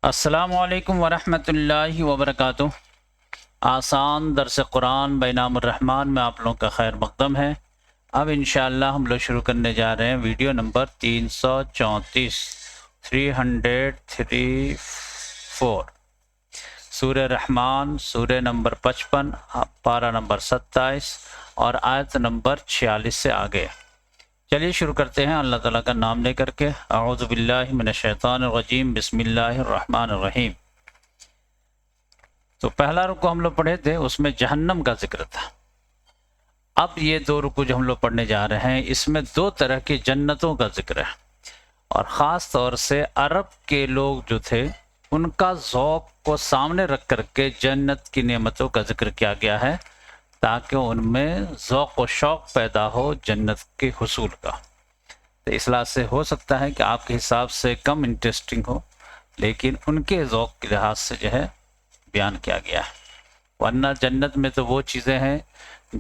السلام علیکم ورحمۃ اللہ وبرکاتہ۔ آسان درس قرآن بینام الرحمن میں آپ لوگوں کا خیر مقدم ہے۔ اب انشاءاللہ ہم لوگ شروع کرنے جا رہے ہیں ویڈیو نمبر 334 سورہ رحمان، سورہ نمبر 55، پارہ نمبر 27 اور آیت نمبر 46 سے آگے۔ چلیے شروع کرتے ہیں اللہ تعالیٰ کا نام لے کر کے۔ اعوذ باللہ من الشیطان الرجیم، بسم اللہ الرحمن الرحیم۔ تو پہلا رکوع ہم لوگ پڑھے تھے، اس میں جہنم کا ذکر تھا۔ اب یہ دو رکوع جو ہم لوگ پڑھنے جا رہے ہیں، اس میں دو طرح کی جنتوں کا ذکر ہے، اور خاص طور سے عرب کے لوگ جو تھے ان کا ذوق کو سامنے رکھ کر کے جنت کی نعمتوں کا ذکر کیا گیا ہے، تاکہ ان میں ذوق و شوق پیدا ہو جنت کے حصول کا۔ تو اس لحاظ سے ہو سکتا ہے کہ آپ کے حساب سے کم انٹرسٹنگ ہو، لیکن ان کے ذوق کے لحاظ سے جو ہے بیان کیا گیا ہے۔ ورنہ جنت میں تو وہ چیزیں ہیں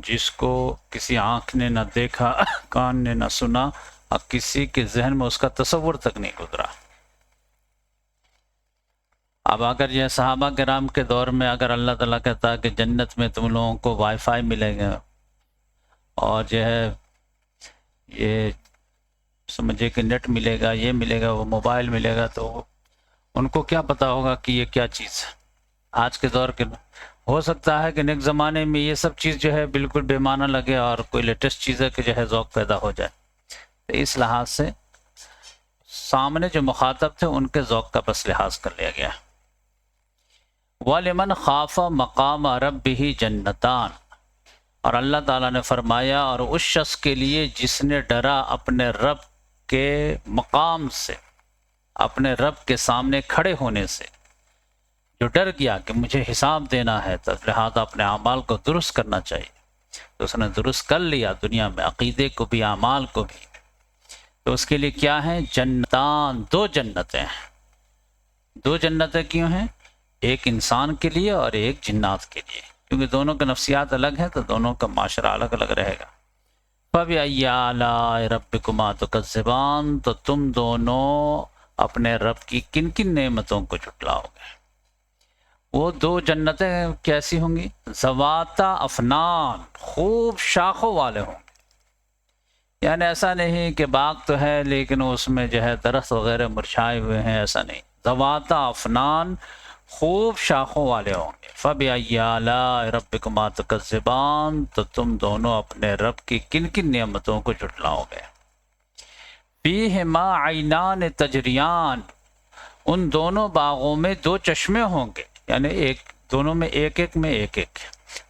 جس کو کسی آنکھ نے نہ دیکھا، کان نے نہ سنا، اور کسی کے ذہن میں اس کا تصور تک نہیں گزرا۔ اب اگر یہ صحابہ کرام کے دور میں اگر اللہ تعالیٰ کہتا ہے کہ جنت میں تم لوگوں کو وائی فائی ملے گا، اور جو ہے یہ سمجھے کہ نیٹ ملے گا، یہ ملے گا، وہ موبائل ملے گا، تو ان کو کیا پتا ہوگا کہ یہ کیا چیز ہے۔ آج کے دور کے ہو سکتا ہے کہ نیک زمانے میں یہ سب چیز جو ہے بالکل بے معنی لگے اور کوئی لیٹسٹ چیز ہے کہ جو ہے ذوق پیدا ہو جائے۔ تو اس لحاظ سے سامنے جو مخاطب تھے ان کے ذوق کا بس لحاظ کر لیا گیا۔ وَلِمَنْ خَافَ مَقَامَ رَبِّهِ جَنَّتَانِ، اور اللہ تعالیٰ نے فرمایا اور اس شخص کے لیے جس نے ڈرا اپنے رب کے مقام سے، اپنے رب کے سامنے کھڑے ہونے سے، جو ڈر گیا کہ مجھے حساب دینا ہے تو لہذا اپنے اعمال کو درست کرنا چاہیے، تو اس نے درست کر لیا دنیا میں، عقیدے کو بھی اعمال کو بھی۔ تو اس کے لیے کیا ہے؟ جنتان، دو جنتیں ہیں۔ دو جنتیں کیوں ہیں؟ ایک انسان کے لیے اور ایک جنات کے لیے، کیونکہ دونوں کے نفسیات الگ ہیں تو دونوں کا معاشرہ الگ الگ رہے گا۔ فَبِأَيِّ آلَاءِ رَبِّكُمَا تُكَذِّبَانِ، تو تم دونوں اپنے رب کی کن کن نعمتوں کو جھٹلاؤ گے۔ وہ دو جنتیں کیسی ہوں گی؟ ذواتا افنان، خوب شاخوں والے ہوں گے۔ یعنی ایسا نہیں کہ باغ تو ہے لیکن اس میں جو ہے درخت وغیرہ مرجھائے ہوئے ہیں، ایسا نہیں۔ ذواتا افنان، خوب شاخوں والے ہوں گے۔ فَبِأَيِّ آلَاءِ رَبِّكُمَا تُكَذِّبَانِ، تو تم دونوں اپنے رب کی کن کن نعمتوں کو جھٹلاؤ گے۔ فِيهِمَا عَيْنَانِ تَجْرِيَانِ، ان دونوں باغوں میں دو چشمے ہوں گے، یعنی ایک دونوں میں ایک ایک میں ایک ایک،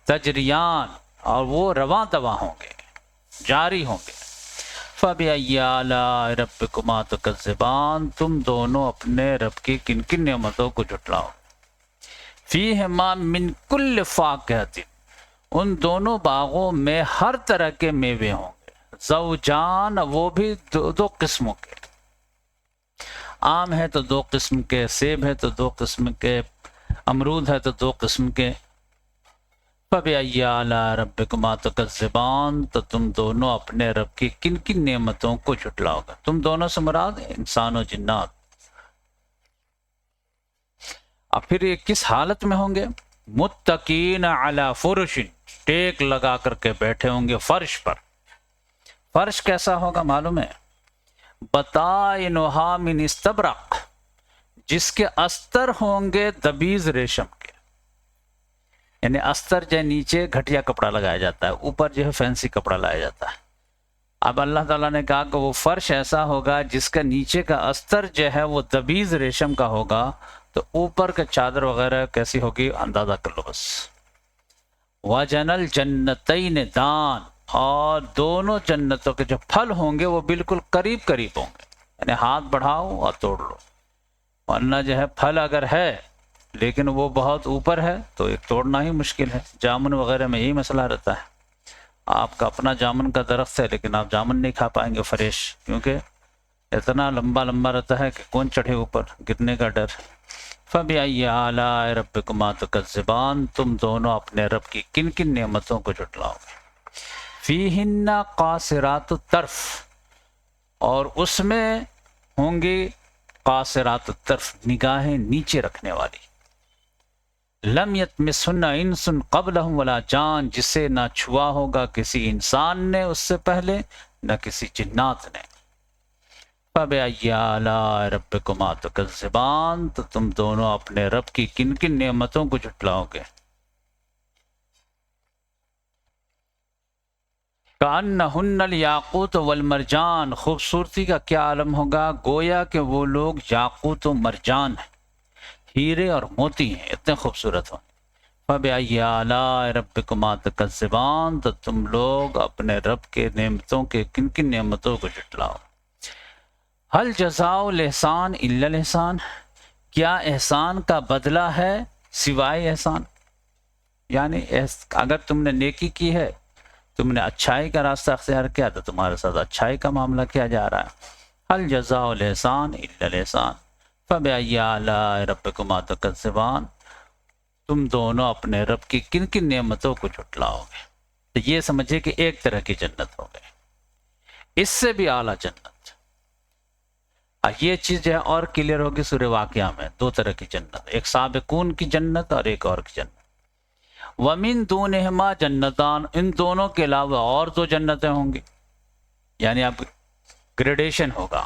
تجریان، اور وہ رواں دواں ہوں گے، جاری ہوں گے۔ فَبِأَيِّ آلَاءِ رَبِّكُمَا تُكَذِّبَانِ، تم دونوں اپنے رب کی کن کن نعمتوں کو جھٹلاؤ۔ فِيهِمَا مِن كُلِّ فَاكِهَةٍ، ان دونوں باغوں میں ہر طرح کے میوے ہوں گے۔ زوجان، وہ بھی دو قسموں کے، آم ہے تو دو قسم کے، سیب ہے تو دو قسم کے، امرود ہے تو دو قسم کے۔ فَبِأَيِّ آلَاءِ رَبِّكُمَا تُكَذِّبَانِ، تو تم دونوں اپنے رب کی کن کن نعمتوں کو جھٹلاؤ گے۔ تم دونوں سے مراد انسان و جنات۔ اور پھر یہ کس حالت میں ہوں گے؟ متقین علی فرش، ٹیک لگا کر کے بیٹھے ہوں گے فرش پر۔ فرش کیسا ہوگا معلوم ہے؟ بطائنها من استبرق، جس کے استر ہوں گے دبیز ریشم کے، یعنی استر جو نیچے گھٹیا کپڑا لگایا جاتا ہے، اوپر جو ہے فینسی کپڑا لایا جاتا ہے۔ اب اللہ تعالیٰ نے کہا کہ وہ فرش ایسا ہوگا جس کا نیچے کا استر جو ہے وہ دبیز ریشم کا ہوگا، تو اوپر کا چادر وغیرہ کیسی ہوگی اندازہ کر لو بس۔ وَجَنَ الْجَنَّتَيْنِ دَانٍ، اور دونوں جنتوں کے جو پھل ہوں گے وہ بالکل قریب قریب ہوں گے، یعنی ہاتھ بڑھاؤ اور توڑ لو۔ ورنہ جو ہے پھل اگر ہے لیکن وہ بہت اوپر ہے تو ایک توڑنا ہی مشکل ہے۔ جامن وغیرہ میں یہی مسئلہ رہتا ہے، آپ کا اپنا جامن کا درخت ہے لیکن آپ جامن نہیں کھا پائیں گے فریش، کیونکہ اتنا لمبا لمبا رہتا ہے کہ کون چڑھے اوپر، گرنے کا ڈر۔ فَبِأَيِّ آلَاءِ رَبِّكُمَا تُكَذِّبَانِ، تم دونوں اپنے رب کی کن کن نعمتوں کو جھٹلاؤ گے۔ فِيهِنَّ قَاصِرَاتُ الطَّرْفِ، اور اس میں ہوں گی قاصرات الطرف، نگاہیں نیچے رکھنے والی. لم یطمثہن انس قبلہم ولا جان، جسے نہ چھوا ہوگا کسی انسان نے اس سے پہلے نہ کسی جنات نے. فَبِأَيِّ آلَاءِ رَبِّكُمَا تُكَذِّبَانِ، تو تم دونوں اپنے رب کی کن کن نعمتوں کو جھٹلاؤ گے. کأنہن الیاقوت والمرجان، خوبصورتی کا کیا عالم ہوگا، گویا کہ وہ لوگ یاقوت و مرجان ہیں، ہیرے اور موتی ہیں، اتنے خوبصورت ہوں. فَبِأَيِّ آلَاءِ رَبِّكُمَا تُكَذِّبَانِ، تو تم لوگ اپنے رب کے نعمتوں کے کن کن نعمتوں کو جھٹلاؤ. هل جزاء الاحسان الا الاحسان، کیا احسان کا بدلہ ہے سوائے احسان. یعنی اگر تم نے نیکی کی ہے، تم نے اچھائی کا راستہ اختیار کیا، تو تمہارے ساتھ اچھائی کا معاملہ کیا جا رہا ہے. هل جزاء الاحسان الا الاحسان فبأي آلاء ربكما تكذبان، تم دونوں اپنے رب کی کن کن نعمتوں کو جھٹلاؤ گے. تو یہ سمجھے کہ ایک طرح کی جنت ہو گئی، اس سے بھی اعلیٰ جنت. یہ چیز جو ہے اور کلیئر ہوگی سورہ واقعہ میں. دو طرح کی جنت، ایک سابقون کی جنت اور ایک اور کی جنت. وَمِن دُونِهِمَا جنتان، ان دونوں کے علاوہ اور دو جنتیں ہوں گی. یعنی اب گریڈیشن ہوگا،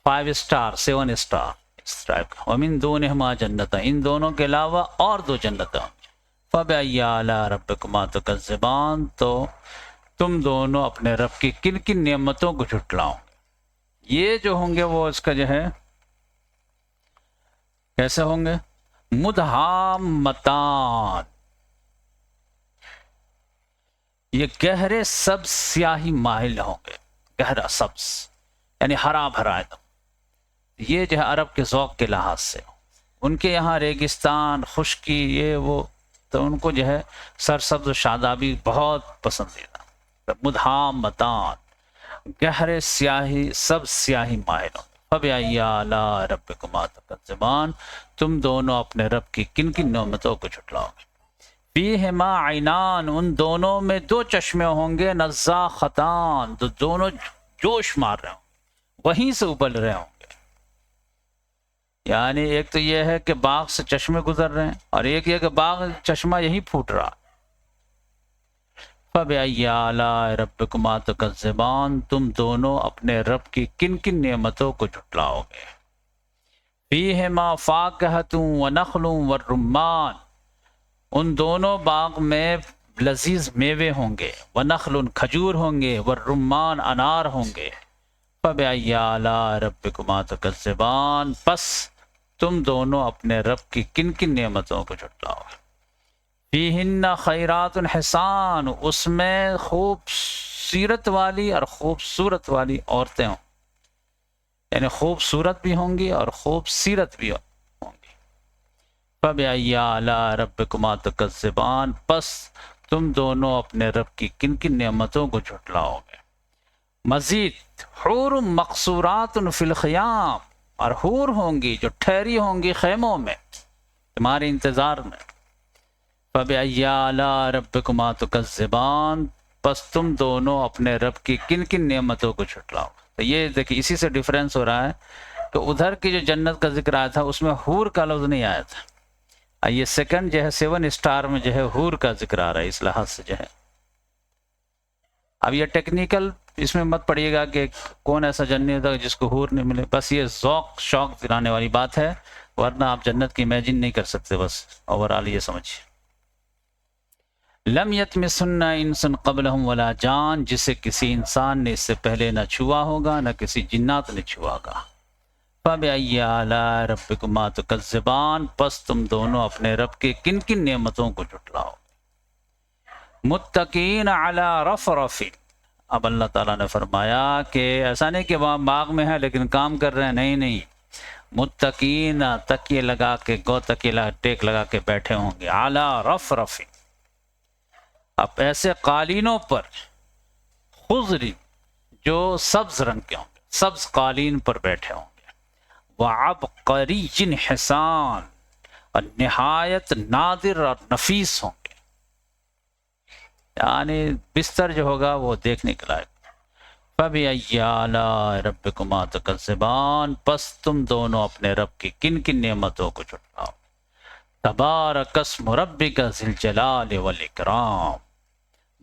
5 اسٹار 7 اسٹار اس ٹائپ کا. وَمِن دُونِهِمَا جنتان، ان دونوں کے علاوہ اور دو جنتیں ہوں گی. فَبِأَيِّ آلَاءِ رَبِّكُمَا تُكَذِّبَانِ، تو تم دونوں اپنے رب کی کن کن نعمتوں کو جھٹلاؤ. یہ جو ہوں گے وہ اس کا جو ہے کیسے ہوں گے، مدہامتان، یہ گہرے سبز سیاہی مائل ہوں گے. گہرا سبز یعنی ہرا بھرا ایک دم. یہ جو ہے عرب کے ذوق کے لحاظ سے، ان کے یہاں ریگستان، خشکی، یہ وہ، تو ان کو جو ہے سرسبز و شادابی بہت پسندیدہ. مدہامتان، گہرے سیاہی سب سیاہی مائل ہوں. فَبِأَيِّ آلَاءِ رَبِّكُمَا تُكَذِّبَانِ، تم دونوں اپنے رب کی کن کن نعمتوں کو جھٹلاؤ گے. فِيهِمَا عَيْنَانِ، ان دونوں میں دو چشمے ہوں گے. نَزَّاخَتَانِ، تو دونوں جوش مار رہے ہوں گے، وہیں سے ابل رہے ہوں گے. یعنی ایک تو یہ ہے کہ باغ سے چشمے گزر رہے ہیں، اور ایک یہ کہ باغ چشمہ یہی پھوٹ رہا. فَبِأَيِّ آلَاءِ رَبِّكُمَا تُكَذِّبَانِ، تم دونوں اپنے رب کی کن کن نعمتوں کو جھٹلاؤ گے. فِيهِمَا فَاكِهَةٌ وَنَخْلٌ وَالرُّمَّانُ، ان دونوں باغ میں لذیذ میوے ہوں گے. وَنَخْلٌ، کھجور ہوں گے. وَالرُّمَّانُ، انار ہوں گے. فَبِأَيِّ آلَاءِ رَبِّكُمَا تُكَذِّبَانِ، پس تم دونوں اپنے رب کی کن کن نعمتوں کو جھٹلاؤ گے. فیہن خیرات حسان، اس میں خوب سیرت والی اور خوبصورت والی عورتیں ہوں، یعنی خوبصورت بھی ہوں گی اور خوب سیرت بھی ہوں گی. فَبِأَيِّ آلَاءِ رَبِّكُمَا تُكَذِّبَانِ، پس تم دونوں اپنے رب کی کن کن نعمتوں کو جھٹلاؤ گے. مزید حور مقصورات فی الخیام، اور حور ہوں گی جو ٹھہری ہوں گی خیموں میں تمہارے انتظار میں. فَبِأَيِّ آلَاءِ رَبِّكُمَا تُكَذِّبَانِ، پس تم دونوں اپنے رب کی کن کن نعمتوں کو جھٹلاؤ. تو یہ دیکھیں اسی سے ڈیفرنس ہو رہا ہے کہ ادھر کی جو جنت کا ذکر آیا تھا اس میں حور کا لفظ نہیں آیا تھا. یہ سیکنڈ جو ہے 7 اسٹار میں جو ہے حور کا ذکر آ رہا ہے. اس لحاظ سے جو ہے اب یہ ٹیکنیکل اس میں مت پڑیے گا کہ کون ایسا جنت ہے جس کو حور نہیں ملے، بس یہ ذوق شوق دلانے والی بات ہے، ورنہ آپ جنت کی امیجن نہیں کر سکتے. بس اوورآل یہ سمجھیے. لم یطمثہن انس قبلہم ولا جان، جسے کسی انسان نے اس سے پہلے نہ چھوا ہوگا نہ کسی جنات نے چھوا ہوگا. فَبِأَيِّ آلَاءِ رَبِّكُمَا تُكَذِّبَانِ، پس تم دونوں اپنے رب کے کن کن نعمتوں کو جھٹلاؤ. متقین علی رفرف، اب اللہ تعالیٰ نے فرمایا کہ ایسا نہیں کہ وہاں باغ میں ہے لیکن کام کر رہے ہیں، نہیں، متقین تکیے لگا کے گو تکیے ٹیک لگا کے بیٹھے ہوں گے. علی رفرف، اب ایسے قالینوں پر، خضر جو سبز رنگ کے ہوں گے، سبز قالین پر بیٹھے ہوں گے. وعبقری حسان، اور نہایت نادر اور نفیس ہوں گے، یعنی بستر جو ہوگا وہ دیکھنے کے لائق. فَبِأَيِّ آلَاءِ رَبِّكُمَا تُكَذِّبَانِ، پس تم دونوں اپنے رب کی کن کن نعمتوں کو جھٹلاؤ۔ تبارک اسم ربک ذی الجلال والاکرام،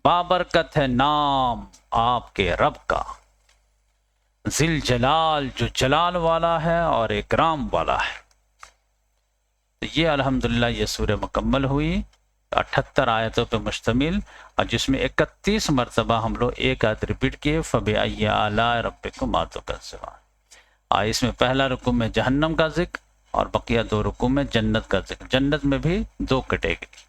بابرکت ہے نام آپ کے رب کا، ذی الجلال جو جلال والا ہے اور اکرام والا ہے۔ تو یہ الحمدللہ یہ سورہ مکمل ہوئی، 78 آیتوں پہ مشتمل، اور جس میں 31 مرتبہ ہم لوگ ایک آیت ریپیٹ کیے، فَبِأَيِّ آلَاءِ رَبِّكُمَا تُكَذِّبَانِ۔ اس میں پہلا رکوع میں جہنم کا ذکر اور بقیہ 2 رکوع میں جنت کا ذکر۔ جنت میں بھی 2 کیٹیگری۔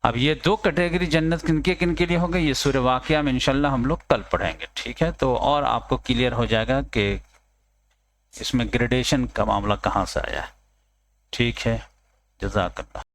اب یہ 2 کیٹیگری جنت کن کے لیے ہوگا، یہ سورہ واقعہ میں انشاءاللہ ہم لوگ کل پڑھیں گے، ٹھیک ہے؟ تو اور آپ کو کلیئر ہو جائے گا کہ اس میں گریڈیشن کا معاملہ کہاں سے آیا ہے، ٹھیک ہے؟ جزاک اللہ۔